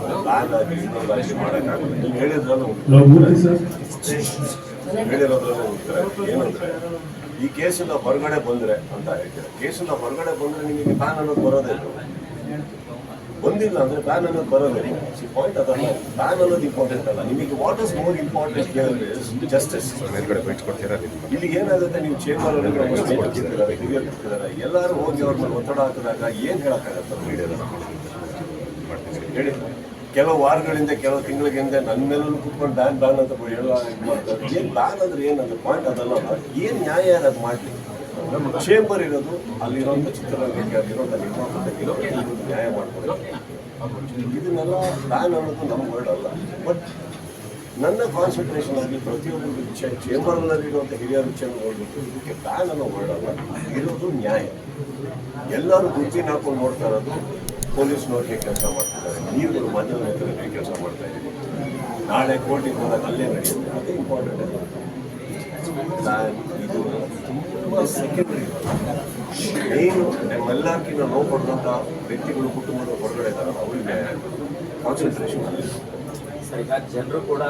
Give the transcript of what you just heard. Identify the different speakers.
Speaker 1: Plan ಆಗಿ ಇನ್ನೊಂದಾಗಿ ಮಾಡೋಕ್ಕಾಗಲ್ಲ. ನೀವು ಹೇಳಿದ್ರಲ್ಲೂ ಉತ್ತರ ಏನಂದ್ರೆ ಈ ಕೇಸಿಂದ ಹೊರಗಡೆ ಬಂದ್ರೆ ಅಂತ ಹೇಳ್ತಾರೆ. ಕೇಸಿಂದ ಹೊರಗಡೆ ಬಂದ್ರೆ ನಿಮಗೆ ಪ್ಲಾನ್ ಅನ್ನೋದು ಬರೋದೇ ಬಂದಿಲ್ಲ ಅಂದ್ರೆ ಪ್ಲಾನ್ ಅನ್ನೋದು ಬರೋದೇ ಪಾಯಿಂಟ್. ಅದಲ್ಲ, ಪ್ಲಾನ್ ಅನ್ನೋದು ಇಂಪಾರ್ಟೆಂಟ್ ಅಲ್ಲ. ನಿಮಗೆ what is more important here justice. ಇಲ್ಲಿ ಏನಾಗುತ್ತೆ, ನೀವು ಚೇಂಬರ್ ಎಲ್ಲರೂ ಹೋಗಿ ಅವ್ರ ಮೇಲೆ ಒತ್ತಡ ಹಾಕಿದಾಗ ಏನು ಹೇಳಕ್ಕಾಗತ್ತೆ ಹೇಳಿ. ಕೆಲವು ವಾರಗಳಿಂದ ಕೆಲವು ತಿಂಗಳಿಂದ ನನ್ನ ಮೇಲೂ ಕುತ್ಕೊಂಡು ಬ್ಯಾನ್ ಅಂತ ಹೇಳ ಮಾಡ್ತಾರೆ. ಏನು ಬ್ಯಾನ್ ಅಂದ್ರೆ ಏನಂದ್ರೆ ಪಾಯಿಂಟ್ ಅದಲ್ಲ. ಏನು ನ್ಯಾಯ ಅದು ಮಾಡಲಿ. ಚೇಂಬರ್ ಇರೋದು ಅಲ್ಲಿರೋಂಥ ಚಿತ್ರರಂಗಕ್ಕೆ ಅಲ್ಲಿರೋಂಥ ನಿರ್ಮಾಪಕರಿಗೆ ನ್ಯಾಯ ಮಾಡ್ಕೊಡೋದು. ಇದನ್ನೆಲ್ಲ ಬ್ಯಾನ್ ಅನ್ನೋದು ನಮ್ಮ ವರ್ಡ್ ಅಲ್ಲ. ಬಟ್ ನನ್ನ ಕಾನ್ಸಂಟ್ರೇಷನ್ ಆಗಿ ಪ್ರತಿಯೊಬ್ಬರು ಚೇಂಬರ್ನಲ್ಲಿರುವಂಥ ಹಿರಿಯರು ನೋಡಬೇಕು. ಇದಕ್ಕೆ ಬ್ಯಾನ್ ಅನ್ನೋ ವರ್ಡ್ ಅಲ್ಲ, ಇರೋದು ನ್ಯಾಯ. ಎಲ್ಲರೂ ದುಡ್ಡಿನ ಹಾಕೊಂಡು ನೋಡ್ತಾ ಇರೋದು ಪೊಲೀಸ್ನವ್ರಿಗೆ ಕೆಲಸ ಮಾಡ್ತಿದ್ದಾರೆ, ನೀವುಗಳು ಮಾಧ್ಯಮಗಳಿಗೆ ಕೆಲಸ ಮಾಡ್ತಾ ಇದ್ದೀವಿ. ನಾಳೆ ಕೋರ್ಟಿಗೆ ಹೋದಾಗ ಅಲ್ಲೇ ನಡೆಯುತ್ತೆ. ಅದೇ ಇಂಪಾರ್ಟೆಂಟ್. ಇದು ತುಂಬ ಸೆಕೆಂಡ್ರಿ. ಮೇನು ನಮ್ಮೆಲ್ಲರಿಗಿಂತ ನೋವು ಪಡುವಂಥ ವ್ಯಕ್ತಿಗಳು ಕುಟುಂಬದ ಹೊರಗಡೆ ಇದ್ದಾರೆ, ಅವರಿಗೆ ಕಾನ್ಸಂಟ್ರೇಷನ್ ಅಲ್ಲಿ.
Speaker 2: ಸರ್, ಈಗ ಜನರು ಕೂಡ